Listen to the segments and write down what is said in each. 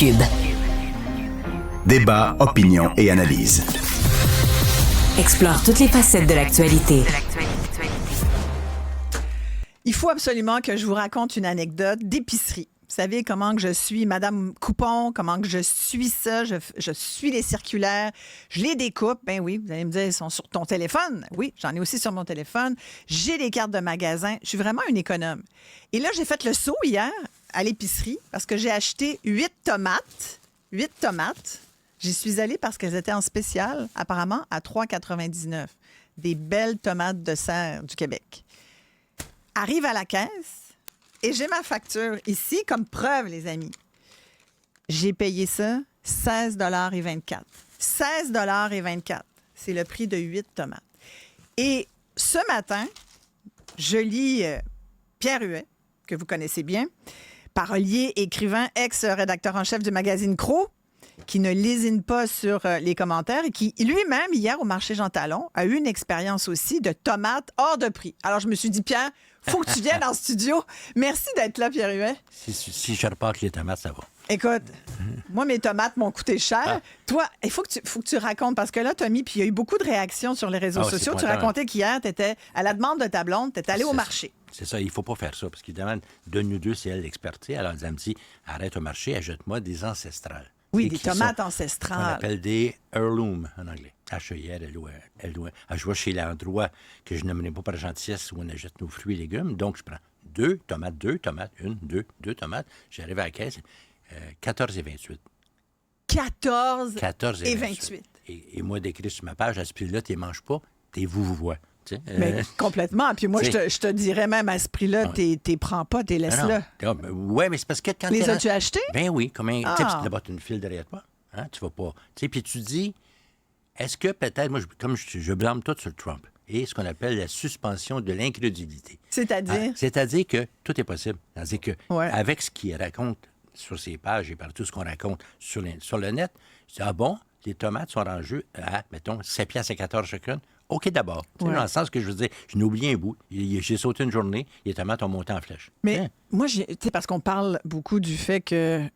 Cube. Débat, opinion et analyse. Explore toutes les facettes de l'actualité. Il faut absolument que je vous raconte une anecdote d'épicerie. Vous savez comment que je suis Madame Coupon, comment que je suis ça, je suis les circulaires, je les découpe. Ben oui, vous allez me dire, ils sont sur ton téléphone. Oui, j'en ai aussi sur mon téléphone. J'ai les cartes de magasin. Je suis vraiment une économe. Et là, j'ai fait le saut hier à l'épicerie parce que j'ai acheté 8 tomates. 8 tomates. J'y suis allée parce qu'elles étaient en spécial, apparemment, à 3,99. Des belles tomates de serre du Québec. Arrive à la caisse. Et j'ai ma facture ici comme preuve, les amis. J'ai payé ça 16,24 $. 16,24 $. C'est le prix de 8 tomates. Et ce matin, je lis Pierre Huet, que vous connaissez bien, parolier, écrivain, ex-rédacteur en chef du magazine Crow, qui ne lésine pas sur les commentaires et qui, lui-même, hier, au marché Jean Talon, a eu une expérience aussi de tomates hors de prix. Alors, je me suis dit, Pierre, faut que tu viennes en studio. Merci d'être là, Pierre Huet. Si je repars avec les tomates, ça va. Écoute, moi, mes tomates m'ont coûté cher. Toi, il faut que tu racontes, parce que là, Tommy, puis il y a eu beaucoup de réactions sur les réseaux sociaux. Tu racontais qu'hier, tu étais, à la demande de ta blonde, tu étais allé au marché. C'est ça, il ne faut pas faire ça, parce qu'évidemment, de nous deux, c'est elle l'expertise. Alors, elle me dit, arrête au marché, achète-moi des ancestrales. Oui, des tomates ancestrales. On appelle des heirlooms en anglais. H-E-I-R, je vois chez l'endroit que je n'aimerais pas par gentillesse où on achète nos fruits et légumes. Donc, je prends deux tomates, deux tomates. J'arrive à la caisse, 14,28 $. 14,28 $. Et moi, d'écrire sur ma page, à ce prix-là, tu ne manges pas, tu vous vois. Mais complètement. Puis moi, je te dirais même à ce prix-là, tu prends pas, tu les laisses là. Oui, mais c'est parce que quand les as-tu achetés? Ben oui, d'abord, tu as une file derrière toi. Hein, tu vas pas. Puis tu dis, est-ce que peut-être, moi, je blâme tout sur Trump et ce qu'on appelle la suspension de l'incrédulité. C'est-à-dire? C'est-à-dire que tout est possible. C'est-à-dire que avec ce qu'il raconte sur ses pages et par tout ce qu'on raconte sur le net, je dis, bon, les tomates sont en jeu à, mettons, 7,14 $ chacune. OK, d'abord. Dans le sens que je veux dire, je n'ai oublié un bout. J'ai sauté une journée, les tomates ont monté en flèche. Mais moi, tu sais, parce qu'on parle beaucoup du fait que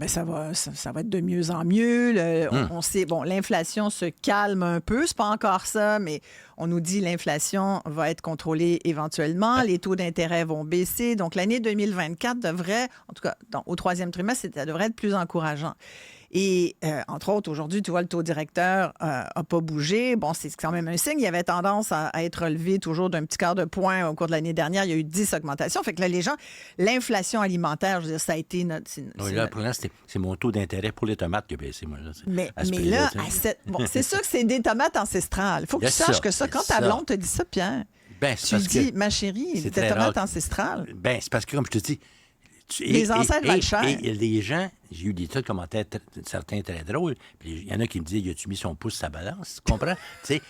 ça va être de mieux en mieux. On sait, bon, l'inflation se calme un peu. C'est pas encore ça, mais on nous dit l'inflation va être contrôlée éventuellement. Les taux d'intérêt vont baisser. Donc, l'année 2024 devrait, en tout cas, au troisième trimestre, ça devrait être plus encourageant. Et, entre autres, aujourd'hui, tu vois, le taux directeur n'a pas bougé. Bon, c'est quand même un signe. Il y avait tendance à être relevé toujours d'un petit quart de point au cours de l'année dernière. Il y a eu 10 augmentations. Fait que là, les gens, l'inflation alimentaire, je veux dire, ça a été notre... Oui, là, pour l'instant, c'est mon taux d'intérêt pour les tomates qui a baissé, moi. Là, mais là, c'est sûr que c'est des tomates ancestrales. Il faut que tu saches que ça, quand ta blonde te dit ça, Pierre, tu dis, ma chérie, des tomates ancestrales. Bien, c'est parce que, comme je te dis, les ancêtres valent cher. Et les gens, j'ai eu des tas de commentaires, certains très drôles, puis il y en a qui me disent, y a-tu mis son pouce sa balance? Tu comprends? Tu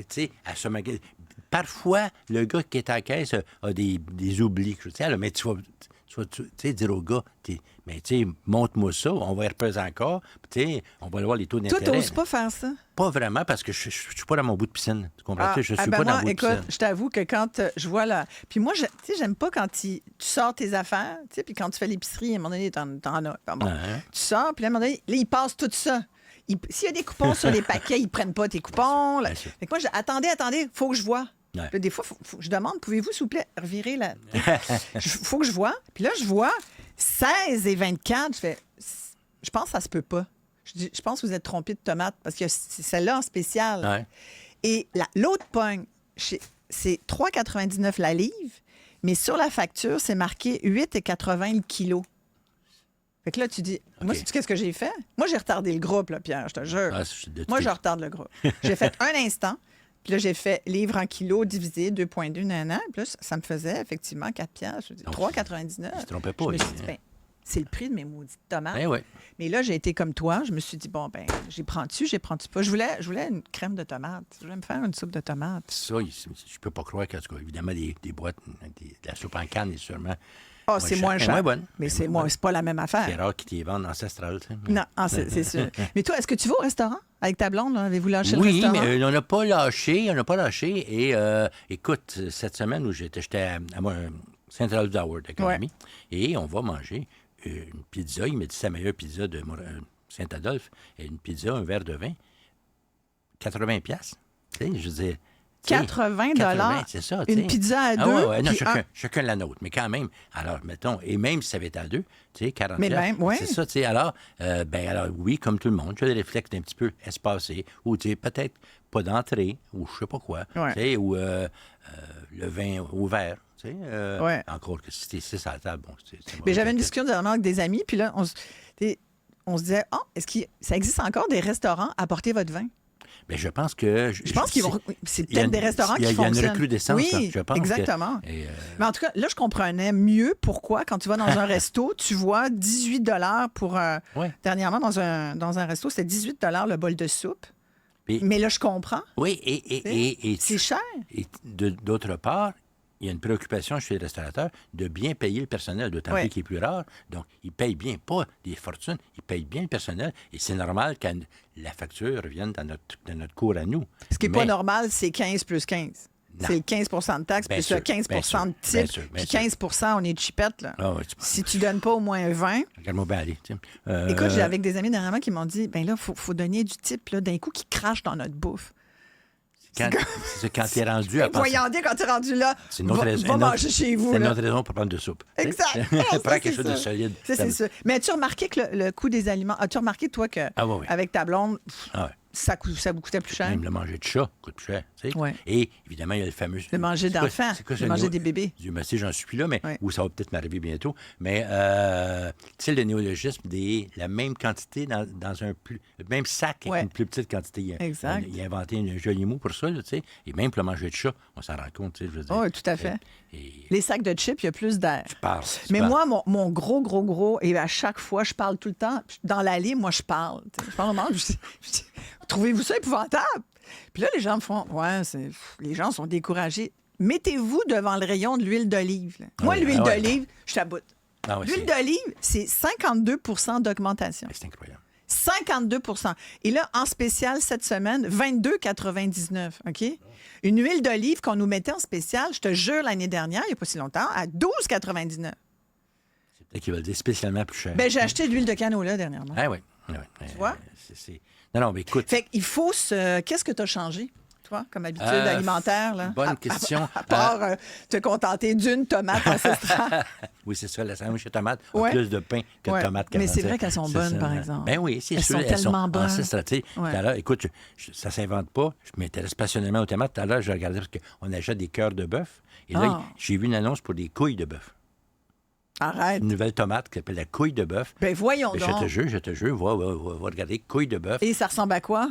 sais, à ce magasin. Parfois, le gars qui est à la caisse a des oublis. Mais tu vas dire au gars, mais tu sais, montre-moi ça, on va y repeser encore, puis on va voir les taux d'intérêt. Toi, tu n'oses pas faire ça? Pas vraiment, parce que je ne suis pas dans mon bout de piscine. Tu comprends? Je suis pas dans mon bout de piscine. Écoute, je t'avoue que quand je vois là... Puis moi, tu sais, j'aime pas quand tu sors tes affaires, tu sais, puis quand tu fais l'épicerie, à un moment donné, t'en as. Bon, tu sors, puis à un moment donné, là, ils passent tout ça. S'il y a des coupons sur les paquets, ils prennent pas tes coupons. Là. Fait que moi, attendez, faut que je vois. Puis des fois, je demande, pouvez-vous, s'il vous plaît, revirer la... faut que je vois. Puis là, je vois 16,24 $. Je pense que ça se peut pas. Je pense que vous êtes trompé de tomates parce que c'est celle-là en spécial. Ouais. Et l'autre pogne, c'est 3,99 $ la livre, mais sur la facture, c'est marqué 8,80 $ le kilo. Fait que là, tu dis, moi, sais-tu qu'est-ce que j'ai fait? Moi, j'ai retardé le groupe, là, Pierre, je te jure. Moi, je retarde le groupe. J'ai fait un instant, puis là, j'ai fait livre en kilos divisé 2,2 nanana. Puis là, ça me faisait effectivement 4 $. Je dis 3,99 $. Je ne trompais pas. Je me suis dit, c'est le prix de mes maudites tomates. Ben oui. Mais là, j'ai été comme toi. Je me suis dit, bon, j'y prends-tu pas? Je voulais une crème de tomate. Je voulais me faire une soupe de tomate. Ça, je peux pas croire qu'en tout cas, évidemment, des boîtes, de la soupe en canne est sûrement... c'est moins cher. Moins bonne. Mais c'est pas la même affaire. C'est rare qu'ils t'y vendent ancestrales. Non, c'est sûr. Mais toi, est-ce que tu vas au restaurant avec ta blonde? Là? Avez-vous lâché le restaurant? Oui, mais on n'a pas lâché. Et écoute, cette semaine où j'étais à Saint-Aldo d'Howard avec un ami, et on va manger une pizza. Il m'a dit sa meilleure pizza de Saint-Adolphe. Et une pizza, un verre de vin, 80$. Tu sais, je veux dire... 80$, c'est ça. une pizza à deux. Ah ouais, non, puis chacun la nôtre. Mais quand même, alors, mettons, et même si ça avait été à deux, tu sais, 40$. Mais même, ouais. C'est ça, tu sais. Alors, alors, oui, comme tout le monde, j'ai des réflexes d'un petit peu espacés, ou, tu sais, peut-être pas d'entrée, ou je sais pas quoi, Ouais. tu sais, ou le vin au verre. Tu sais, Ouais. encore que si t'es 6 à la table, bon, c'est Mais j'avais une peut-être. discussion dernièrement avec des amis, puis là, on se disait, est-ce que ça existe encore des restaurants à porter votre vin? Mais je pense que... Je pense qu'ils vont. C'est il y a peut-être une- des restaurants qui il y a une fonctionnent. recrudescence, oui, là, je pense. exactement. Et, Mais en tout cas, là, je comprenais mieux pourquoi, quand tu vas dans un resto, tu vois 18$ pour. Ouais. Dernièrement, dans un resto, c'était 18$ le bol de soupe. Puis- Mais là, je comprends. oui, et C'est cher. Et d'autre part, il y a une préoccupation chez les restaurateurs de bien payer le personnel, d'autant Ouais. plus qu'il est plus rare. Donc, ils payent bien, pas des fortunes, ils payent bien le personnel. Et c'est normal que la facture revienne dans notre cours à nous. Ce qui n'est pas Mais- normal, c'est 15 plus 15. Non. C'est 15 de taxes, Bien puis sûr, ça, 15 bien sûr, de bien type, sûr, bien puis sûr. 15 on est chipette, là. Ah ouais, Si tu donnes pas au moins 20, regarde-moi bien aller. tu sais. écoute, j'ai avec des amis dernièrement qui m'ont dit, ben là, faut donner du type, là, d'un coup, qui crache dans notre bouffe. C'est ça, quand tu es rendu à penser... Voyons dire, quand tu es rendu là, C'est une autre raison. va une autre- manger chez vous. C'est une là. autre raison pour prendre de soupe. tu sais. Exact. Ah, ça, Prends quelque c'est chose de ça. solide. Ça, c'est ça. Mais as-tu remarqué que le coût des aliments... As-tu remarqué, toi, que Ah oui, oui. avec ta blonde, Ah ouais. ça vous coûtait plus cher? Même le manger de chat coûte plus cher. Tu sais. Ouais. Et évidemment, il y a le fameux. Le manger C'est quoi- d'enfants, c'est quoi ce le manger néo- des bébés. Dieu merci, j'en suis là, mais Ouais. ou ça va peut-être m'arriver bientôt. Mais tu sais, le néologisme la même quantité dans le même sac Ouais. avec une plus petite quantité. Exact. Il a inventé un joli mot pour ça, là, tu sais. Et même pour le manger de chat, on s'en rend compte, tu sais, je veux dire. Oui, tout à fait. Et Les sacs de chips, il y a plus d'air. tu parles. Mais moi, mon gros, et à chaque fois, je parle tout le temps. Dans l'allée, moi, je parle. Tu sais. Je parle vraiment. Trouvez-vous ça épouvantable? Puis là, les gens me font, les gens sont découragés. Mettez-vous devant le rayon de l'huile d'olive. Là. Moi, oui, l'huile ah ouais. d'olive, je taboute. Ah ouais, L'huile d'olive, c'est 52 d'augmentation. c'est incroyable. 52 Et là, en spécial, cette semaine, 22,99 OK? Une huile d'olive qu'on nous mettait en spécial, je te jure, l'année dernière, il n'y a pas si longtemps, à 12,99 C'est peut-être qu'ils veulent dire spécialement plus cher. Ben, j'ai acheté de l'huile de canola dernièrement. Ah oui. Tu vois? Non, mais écoute. Fait qu'il faut se... Qu'est-ce que tu as changé, toi, comme habitude alimentaire? Là? bonne question. À part te contenter d'une tomate ancestrale. Oui, c'est ça, la sandwich de tomate a Ouais. plus de pain que de Ouais. tomates. Mais c'est 47. vrai qu'elles sont C'est bonnes, ça. par exemple. Ben oui, c'est Elles sûr. sont tellement bonnes. ancestrales, tu sais. Ouais. Tout à l'heure, écoute, ça ne s'invente pas. Je m'intéresse passionnément aux tomates. Tout à l'heure, je regardais parce qu'on achète des cœurs de bœuf. Et là, Ah. j'ai vu une annonce pour des couilles de bœuf. Arrête. Une nouvelle tomate qui s'appelle la couille de bœuf. Ben, voyons Ben, donc. je te jure, va regarder couille de bœuf. Et ça ressemble à quoi?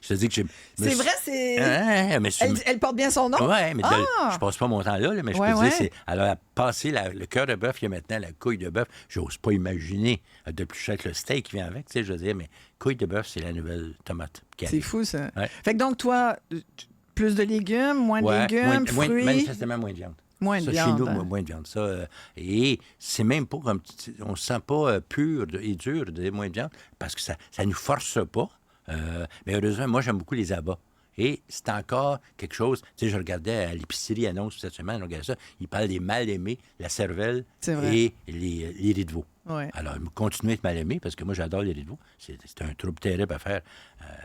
Je te dis que j'ai... C'est vrai, c'est... mais Elle porte bien son nom? Oui, mais Ah! je passe pas mon temps là, mais je Ouais, peux ouais. te dire, elle a passé le cœur de bœuf, il y a maintenant la couille de bœuf. J'ose pas imaginer de plus cher que le steak qui vient avec, tu sais, je veux dire, mais couille de bœuf, c'est la nouvelle tomate. qui C'est arrive. fou, ça. Ouais. Fait que donc, toi, plus de légumes, moins de Ouais, légumes, fruits... manifestement moins de viande. Moins de Ça, viande, chez nous, hein. moins de viande. Ça, et c'est même pas comme... On se sent pas pur et dur de moins de viande parce que ça nous force pas. Mais heureusement, moi, j'aime beaucoup les abats. Et c'est encore quelque chose... Tu sais, je regardais à l'épicerie annonce cette semaine, on regardait ça, ils parlent des mal-aimés, la cervelle C'est vrai. et les riz de veau. Ouais. Alors, continuez à être mal-aimé parce que moi, j'adore les riz de veau. C'est un trouble terrible à faire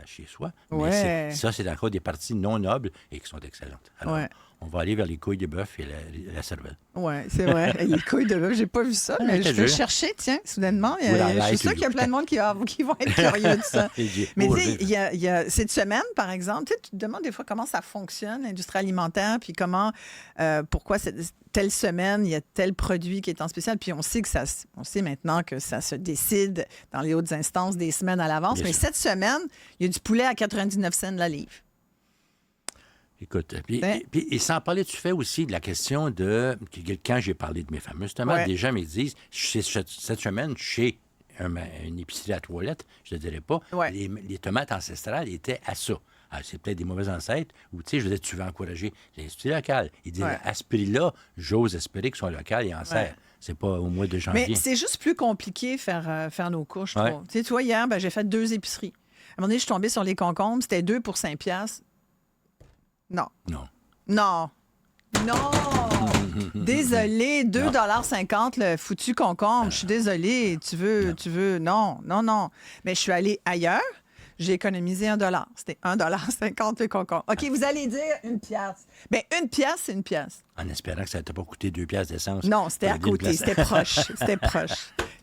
chez soi. Ouais. Mais ça, c'est encore des parties non nobles et qui sont excellentes. Alors, Ouais. on va aller vers les couilles de bœuf et la cervelle. Oui, c'est vrai. Et les couilles de bœuf, j'ai pas vu ça, mais je je te vais jure. chercher, tiens, soudainement. Ou dans Je suis l'ail, sûre qu'il y a toujours. plein de monde qui vont être curieux de ça. Mais Oh, tu sais, il y a cette semaine, par exemple, tu sais, tu te demandes des fois comment ça fonctionne, l'industrie alimentaire, puis comment, pourquoi telle semaine, il y a tel produit qui est en spécial. Puis on sait maintenant que ça se décide dans les hautes instances des semaines à l'avance. Bien Mais sûr. cette semaine, il y a du poulet à 99 cents la livre. Écoute, puis, Ben- et sans parler, tu fais aussi de la question de... Quand j'ai parlé de mes fameuses tomates, Ouais. des gens me disent, cette semaine, chez une épicerie à toilette, je ne te dirais pas, Ouais. les tomates ancestrales étaient à ça. Alors, c'est peut-être des mauvais ancêtres, ou tu sais, je veux dire, tu veux encourager l'industrie locale. Ils disent, Ouais. à ce prix-là, j'ose espérer qu'ils sont locaux et en serrent. Ouais. C'est pas au mois de janvier. Mais c'est juste plus compliqué faire nos couches, je Ouais. trouve. Tu sais, toi, hier, j'ai fait 2 épiceries. À un moment donné, je suis tombée sur les concombres. C'était 2 pour 5 piastres. Non. Non. Non. Non! Désolée, 2,50 $ le foutu concombre. Je suis désolée. Tu veux. Non. Mais je suis allée ailleurs. J'ai économisé 1 $. C'était 1,50 $ le concombre. OK, vous allez dire une pièce. Bien, une pièce, c'est une pièce. En espérant que ça ne t'a pas coûté 2 piastres d'essence. Non, c'était à côté. C'était proche.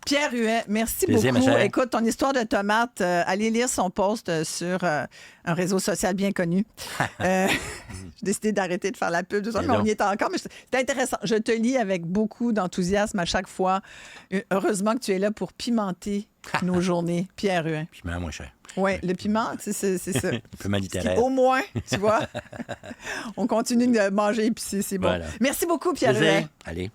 Pierre Huet, merci Plaisir, beaucoup. ma chère. Écoute, ton histoire de tomate, allez lire son post sur un réseau social bien connu. J'ai décidé d'arrêter de faire la pub, tout ça, mais on y est encore. Mais c'est intéressant. Je te lis avec beaucoup d'enthousiasme à chaque fois. Heureusement que tu es là pour pimenter nos journées, Pierre Huet. Piment moins cher. Oui, le piment, c'est ça. Un peu mal littéraire. Au moins, tu vois, on continue de manger épicé, c'est bon. Voilà. Merci beaucoup, Pierre Huet. Allez.